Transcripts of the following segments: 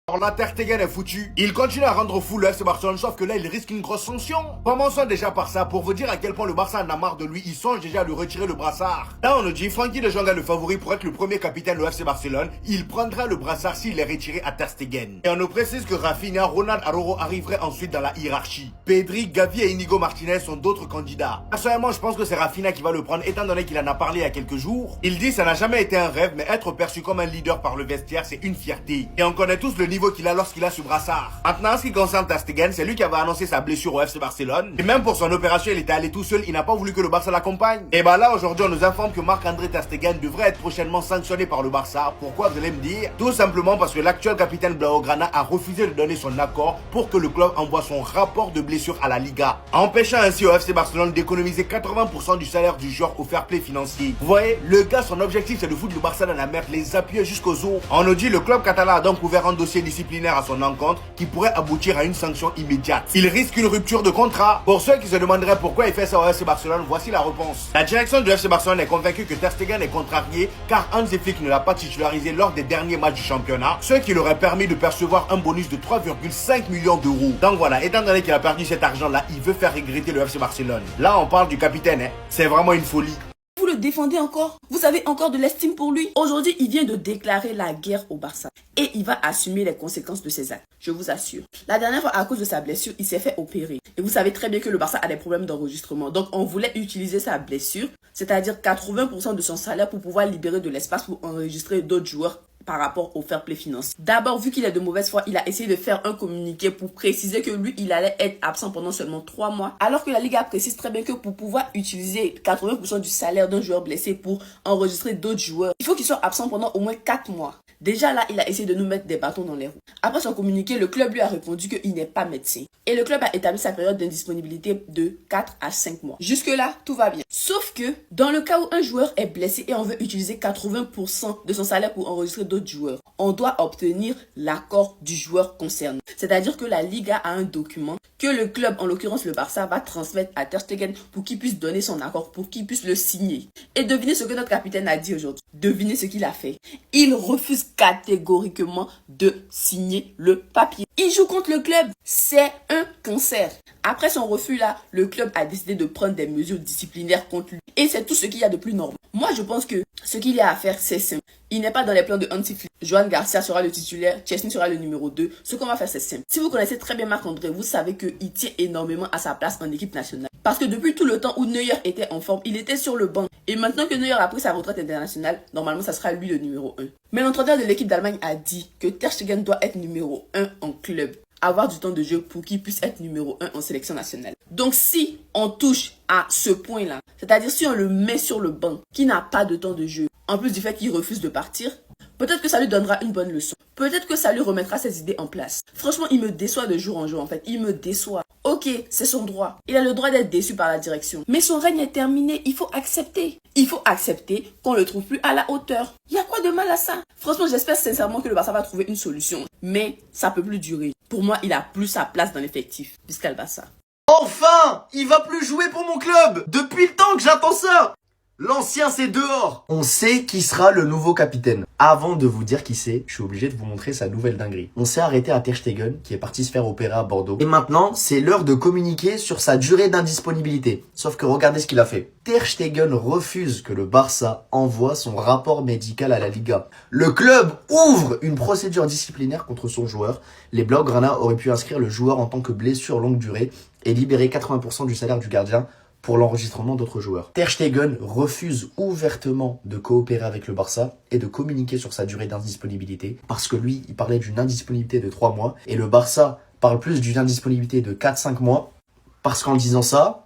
Alors là, Ter Stegen est foutu. Il continue à rendre fou le FC Barcelone, sauf que là, il risque une grosse sanction. Commençons déjà par ça, pour vous dire à quel point le Barça en a marre de lui. Ils songent déjà à lui retirer le brassard. Là, on nous dit, Frenkie de Jong est le favori pour être le premier capitaine du FC Barcelone. Il prendra le brassard s'il est retiré à Ter Stegen. Et on nous précise que Rafinha, Ronald Araujo arriveraient ensuite dans la hiérarchie. Pedri, Gavi et Inigo Martinez sont d'autres candidats. Personnellement, je pense que c'est Rafinha qui va le prendre, étant donné qu'il en a parlé il y a quelques jours. Il dit, ça n'a jamais été un rêve, mais être perçu comme un leader par le vestiaire, c'est une fierté. Et on connaît tous le niveau qu'il a lorsqu'il a ce brassard. Maintenant, en ce qui concerne Ter Stegen, c'est lui qui avait annoncé sa blessure au FC Barcelone. Et même pour son opération, il était allé tout seul, il n'a pas voulu que le Barça l'accompagne. Et bah là, aujourd'hui, on nous informe que Marc-André Ter Stegen devrait être prochainement sanctionné par le Barça. Pourquoi, vous allez me dire? Tout simplement parce que l'actuel capitaine Blaugrana a refusé de donner son accord pour que le club envoie son rapport de blessure à la Liga, empêchant ainsi au FC Barcelone d'économiser 80% du salaire du joueur au fair play financier. Vous voyez, le gars, son objectif, c'est de foutre le Barça dans la merde, les appuyer jusqu'aux os. On nous dit, le club catalan a donc ouvert un dossier disciplinaire à son encontre qui pourrait aboutir à une sanction immédiate. Il risque une rupture de contrat. Pour ceux qui se demanderaient pourquoi il fait ça au FC Barcelone, voici la réponse. La direction du FC Barcelone est convaincue que Ter Stegen est contrarié car Hansi Flick ne l'a pas titularisé lors des derniers matchs du championnat, ce qui lui aurait permis de percevoir un bonus de 3,5 millions d'euros. Donc voilà, étant donné qu'il a perdu cet argent-là, il veut faire regretter le FC Barcelone. Là, on parle du capitaine, hein. C'est vraiment une folie. Vous le défendez encore? Vous avez encore de l'estime pour lui? Aujourd'hui, il vient de déclarer la guerre au Barça. Et il va assumer les conséquences de ses actes. Je vous assure. La dernière fois, à cause de sa blessure, il s'est fait opérer. Et vous savez très bien que le Barça a des problèmes d'enregistrement. Donc, on voulait utiliser sa blessure, c'est-à-dire 80% de son salaire pour pouvoir libérer de l'espace pour enregistrer d'autres joueurs par rapport au fair play financier. D'abord, vu qu'il est de mauvaise foi, il a essayé de faire un communiqué pour préciser que lui, il allait être absent pendant seulement 3 mois. Alors que la Liga précise très bien que pour pouvoir utiliser 80% du salaire d'un joueur blessé pour enregistrer d'autres joueurs, il faut qu'il soit absent pendant au moins 4 mois. Déjà là, il a essayé de nous mettre des bâtons dans les roues. Après son communiqué, le club lui a répondu qu'il n'est pas médecin. Et le club a établi sa période d'indisponibilité de 4 à 5 mois. Jusque-là, tout va bien. Sauf que, dans le cas où un joueur est blessé et on veut utiliser 80% de son salaire pour enregistrer d'autres joueurs, on doit obtenir l'accord du joueur concerné. C'est-à-dire que la Liga a un document que le club, en l'occurrence le Barça, va transmettre à Ter Stegen pour qu'il puisse donner son accord, pour qu'il puisse le signer. Et devinez ce que notre capitaine a dit aujourd'hui. Devinez ce qu'il a fait. Il refuse catégoriquement de signer le papier. Il joue contre le club. C'est un cancer. Après son refus là, le club a décidé de prendre des mesures disciplinaires contre lui. Et c'est tout ce qu'il y a de plus normal. Moi, je pense que ce qu'il y a à faire, c'est simple. Il n'est pas dans les plans de Hansi Flick. Joan Garcia sera le titulaire, Chesney sera le numéro 2. Ce qu'on va faire, c'est simple. Si vous connaissez très bien Marc-André, vous savez qu'il tient énormément à sa place en équipe nationale. Parce que depuis tout le temps où Neuer était en forme, il était sur le banc. Et maintenant que Neuer a pris sa retraite internationale, normalement, ça sera lui le numéro 1. Mais l'entraîneur de l'équipe d'Allemagne a dit que Ter Stegen doit être numéro 1 en club, avoir du temps de jeu pour qu'il puisse être numéro 1 en sélection nationale. Donc si on touche à ce point-là, c'est-à-dire si on le met sur le banc, qui n'a pas de temps de jeu, en plus du fait qu'il refuse de partir, peut-être que ça lui donnera une bonne leçon. Peut-être que ça lui remettra ses idées en place. Franchement, il me déçoit de jour en jour en fait. Il me déçoit. Ok, c'est son droit. Il a le droit d'être déçu par la direction. Mais son règne est terminé. Il faut accepter. Il faut accepter qu'on le trouve plus à la hauteur. Il y a quoi de mal à ça? Franchement, j'espère sincèrement que le Barça va trouver une solution. Mais ça peut plus durer. Pour moi, il a plus sa place dans l'effectif puisqu'à le Barça. Enfin! Il va plus jouer pour mon club! Depuis le temps que j'attends ça! L'ancien, c'est dehors. On sait qui sera le nouveau capitaine. Avant de vous dire qui c'est, je suis obligé de vous montrer sa nouvelle dinguerie. On s'est arrêté à Ter Stegen, qui est parti se faire opérer à Bordeaux. Et maintenant, c'est l'heure de communiquer sur sa durée d'indisponibilité. Sauf que regardez ce qu'il a fait. Ter Stegen refuse que le Barça envoie son rapport médical à la Liga. Le club ouvre une procédure disciplinaire contre son joueur. Les Blaugrana auraient pu inscrire le joueur en tant que blessure longue durée et libérer 80% du salaire du gardien pour l'enregistrement d'autres joueurs. Ter Stegen refuse ouvertement de coopérer avec le Barça et de communiquer sur sa durée d'indisponibilité parce que lui, il parlait d'une indisponibilité de 3 mois et le Barça parle plus d'une indisponibilité de 4-5 mois parce qu'en disant ça,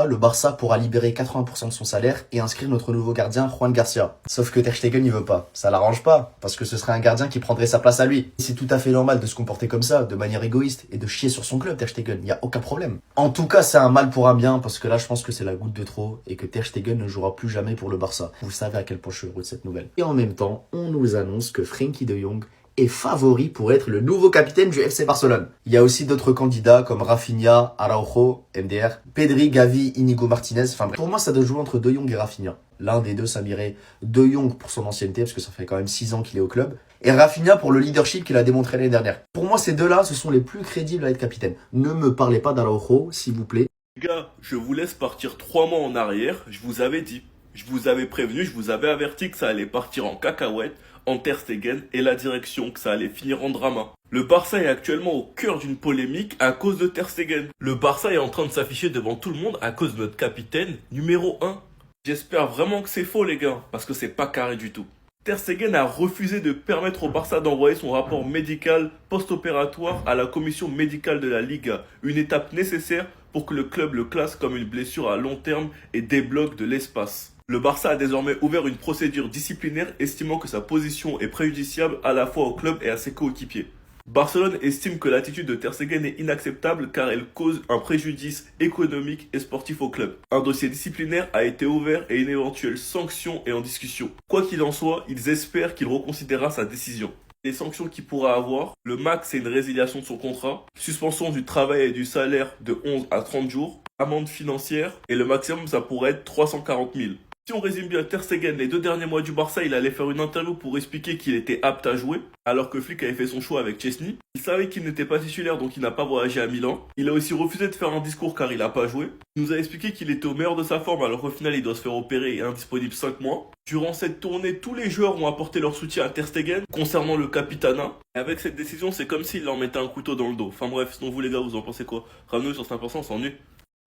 le Barça pourra libérer 80% de son salaire et inscrire notre nouveau gardien, Juan Garcia. Sauf que Ter Stegen, il veut pas. Ça l'arrange pas, parce que ce serait un gardien qui prendrait sa place à lui. C'est tout à fait normal de se comporter comme ça, de manière égoïste, et de chier sur son club, Ter Stegen. Il y a aucun problème. En tout cas, c'est un mal pour un bien, parce que là, je pense que c'est la goutte de trop, et que Ter Stegen ne jouera plus jamais pour le Barça. Vous savez à quel point je suis heureux de cette nouvelle. Et en même temps, on nous annonce que Frenkie de Jong est favori pour être le nouveau capitaine du FC Barcelone. Il y a aussi d'autres candidats comme Rafinha, Araujo, MDR, Pedri, Gavi, Inigo Martinez. Enfin bref, pour moi ça doit jouer entre De Jong et Rafinha. L'un des deux s'habillerait De Jong pour son ancienneté, parce que ça fait quand même 6 ans qu'il est au club, et Rafinha pour le leadership qu'il a démontré l'année dernière. Pour moi ces deux-là, ce sont les plus crédibles à être capitaine. Ne me parlez pas d'Araujo, s'il vous plaît. Les gars, je vous laisse partir 3 mois en arrière, je vous avais dit. Je vous avais prévenu, je vous avais averti que ça allait partir en cacahuète, en Ter Stegen et la direction, que ça allait finir en drama. Le Barça est actuellement au cœur d'une polémique à cause de Ter Stegen. Le Barça est en train de s'afficher devant tout le monde à cause de notre capitaine numéro 1. J'espère vraiment que c'est faux les gars, parce que c'est pas carré du tout. Ter Stegen a refusé de permettre au Barça d'envoyer son rapport médical post-opératoire à la commission médicale de la Liga, une étape nécessaire pour que le club le classe comme une blessure à long terme et débloque de l'espace. Le Barça a désormais ouvert une procédure disciplinaire estimant que sa position est préjudiciable à la fois au club et à ses coéquipiers. Barcelone estime que l'attitude de Ter Stegen est inacceptable car elle cause un préjudice économique et sportif au club. Un dossier disciplinaire a été ouvert et une éventuelle sanction est en discussion. Quoi qu'il en soit, ils espèrent qu'il reconsidérera sa décision. Les sanctions qu'il pourra avoir, le max c'est une résiliation de son contrat, suspension du travail et du salaire de 11 à 30 jours, amende financière et le maximum ça pourrait être 340 000. Si on résume bien Ter Stegen, les 2 derniers mois du Barça, il allait faire une interview pour expliquer qu'il était apte à jouer, alors que Flick avait fait son choix avec Chesney. Il savait qu'il n'était pas titulaire, donc il n'a pas voyagé à Milan. Il a aussi refusé de faire un discours car il n'a pas joué. Il nous a expliqué qu'il était au meilleur de sa forme, alors qu'au final il doit se faire opérer et est indisponible 5 mois. Durant cette tournée, tous les joueurs ont apporté leur soutien à Ter Stegen concernant le capitana. Et avec cette décision, c'est comme s'il leur mettait un couteau dans le dos. Enfin bref, sinon vous les gars, vous en pensez quoi? Ramenez sur 5%, on s'ennuie.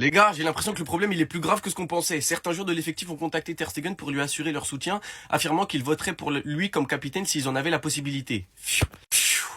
Les gars, j'ai l'impression que le problème il est plus grave que ce qu'on pensait. Certains joueurs de l'effectif ont contacté Ter Stegen pour lui assurer leur soutien, affirmant qu'ils voteraient pour lui comme capitaine s'ils en avaient la possibilité.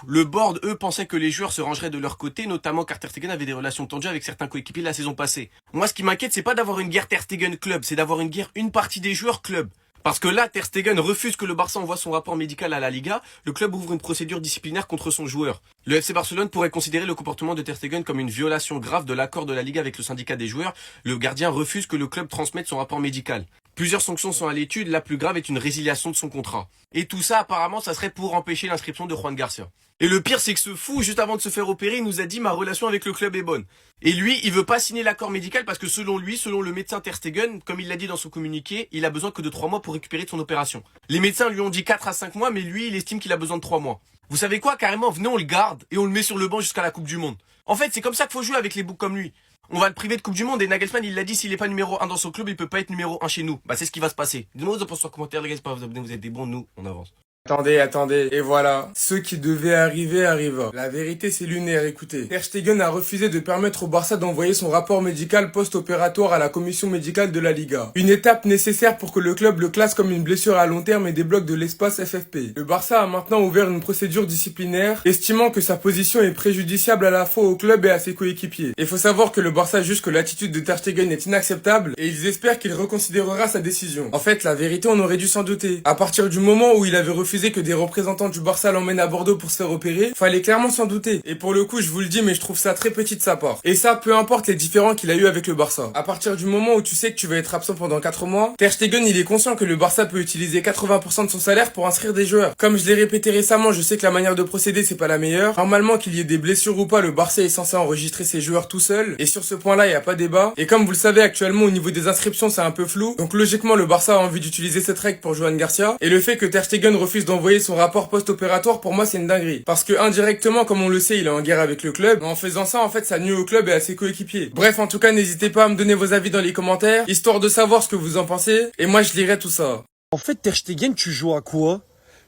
Le board, eux, pensaient que les joueurs se rangeraient de leur côté, notamment car Ter Stegen avait des relations tendues avec certains coéquipiers la saison passée. Moi, ce qui m'inquiète, c'est pas d'avoir une guerre Ter Stegen club, c'est d'avoir une guerre une partie des joueurs club. Parce que là, Ter Stegen refuse que le Barça envoie son rapport médical à la Liga, le club ouvre une procédure disciplinaire contre son joueur. Le FC Barcelone pourrait considérer le comportement de Ter Stegen comme une violation grave de l'accord de la Liga avec le syndicat des joueurs. Le gardien refuse que le club transmette son rapport médical. Plusieurs sanctions sont à l'étude, la plus grave est une résiliation de son contrat. Et tout ça, apparemment, ça serait pour empêcher l'inscription de Juan Garcia. Et le pire, c'est que ce fou, juste avant de se faire opérer, il nous a dit « ma relation avec le club est bonne ». Et lui, il veut pas signer l'accord médical parce que selon lui, selon le médecin Ter Stegen, comme il l'a dit dans son communiqué, il a besoin que de 3 mois pour récupérer de son opération. Les médecins lui ont dit 4 à 5 mois, mais lui, il estime qu'il a besoin de 3 mois. Vous savez quoi? Carrément, venez, on le garde et on le met sur le banc jusqu'à la Coupe du Monde. En fait, c'est comme ça qu'il faut jouer avec les boucs comme lui. On va le priver de Coupe du Monde et Nagelsmann, il l'a dit, s'il est pas numéro 1 dans son club, il peut pas être numéro 1 chez nous. Bah, c'est ce qui va se passer. Dites-moi vos pensez en commentaire, les gars, c'est pas vous abonner, vous êtes des bons, nous, on avance. Attendez, et voilà. Ce qui devait arriver arriva. La vérité, c'est lunaire, écoutez. Ter Stegen a refusé de permettre au Barça d'envoyer son rapport médical post-opératoire à la commission médicale de la Liga. Une étape nécessaire pour que le club le classe comme une blessure à long terme et débloque de l'espace FFP. Le Barça a maintenant ouvert une procédure disciplinaire, estimant que sa position est préjudiciable à la fois au club et à ses coéquipiers. Il faut savoir que le Barça juge que l'attitude de Ter Stegen est inacceptable, et ils espèrent qu'il reconsidérera sa décision. En fait, la vérité, on aurait dû s'en douter. À partir du moment où il avait refusé que des représentants du Barça l'emmènent à Bordeaux pour se faire opérer, fallait clairement s'en douter. Et pour le coup, je vous le dis, mais je trouve ça très petit de sa part. Et ça, peu importe les différends qu'il a eu avec le Barça. À partir du moment où tu sais que tu vas être absent pendant 4 mois, Ter Stegen, il est conscient que le Barça peut utiliser 80% de son salaire pour inscrire des joueurs. Comme je l'ai répété récemment, je sais que la manière de procéder, c'est pas la meilleure. Normalement, qu'il y ait des blessures ou pas, le Barça est censé enregistrer ses joueurs tout seul. Et sur ce point-là, il n'y a pas débat. Et comme vous le savez, actuellement, au niveau des inscriptions, c'est un peu flou. Donc logiquement, le Barça a envie d'utiliser cette règle pour Juan Garcia. Et le fait que Ter Stegen refuse d'envoyer son rapport post-opératoire, pour moi, c'est une dinguerie. Parce que indirectement, comme on le sait, il est en guerre avec le club. En faisant ça, en fait, ça nuit au club et à ses coéquipiers. Bref, en tout cas, n'hésitez pas à me donner vos avis dans les commentaires, histoire de savoir ce que vous en pensez. Et moi, je lirai tout ça. En fait, Ter Stegen, tu joues à quoi?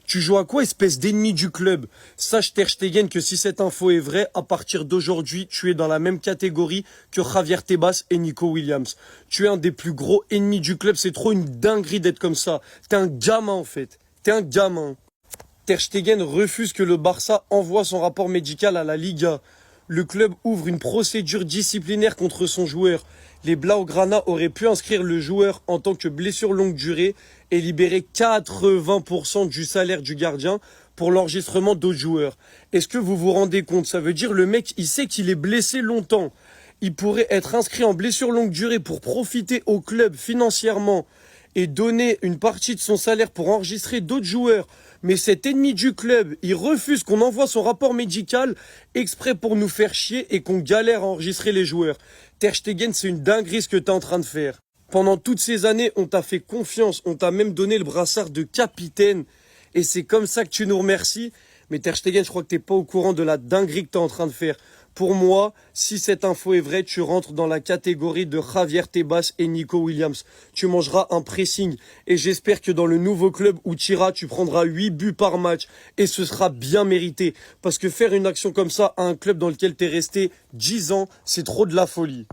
Tu joues à quoi, espèce d'ennemi du club? Sache, Ter Stegen, que si cette info est vraie, à partir d'aujourd'hui, tu es dans la même catégorie que Javier Tebas et Nico Williams. Tu es un des plus gros ennemis du club. C'est trop une dinguerie d'être comme ça. T'es un gamin, en fait. T'es un gamin. Ter Stegen refuse que le Barça envoie son rapport médical à la Liga. Le club ouvre une procédure disciplinaire contre son joueur. Les Blaugrana auraient pu inscrire le joueur en tant que blessure longue durée et libérer 80% du salaire du gardien pour l'enregistrement d'autres joueurs. Est-ce que vous vous rendez compte? Ça veut dire le mec, il sait qu'il est blessé longtemps. Il pourrait être inscrit en blessure longue durée pour profiter au club financièrement et donner une partie de son salaire pour enregistrer d'autres joueurs. Mais cet ennemi du club, il refuse qu'on envoie son rapport médical exprès pour nous faire chier et qu'on galère à enregistrer les joueurs. Ter Stegen, c'est une dinguerie ce que t'es en train de faire. Pendant toutes ces années, on t'a fait confiance, on t'a même donné le brassard de capitaine. Et c'est comme ça que tu nous remercies. Mais Ter Stegen, je crois que t'es pas au courant de la dinguerie que t'es en train de faire. Pour moi, si cette info est vraie, tu rentres dans la catégorie de Javier Tebas et Nico Williams. Tu mangeras un pressing. Et j'espère que dans le nouveau club où tu iras, tu prendras 8 buts par match. Et ce sera bien mérité. Parce que faire une action comme ça à un club dans lequel t'es resté 10 ans, c'est trop de la folie.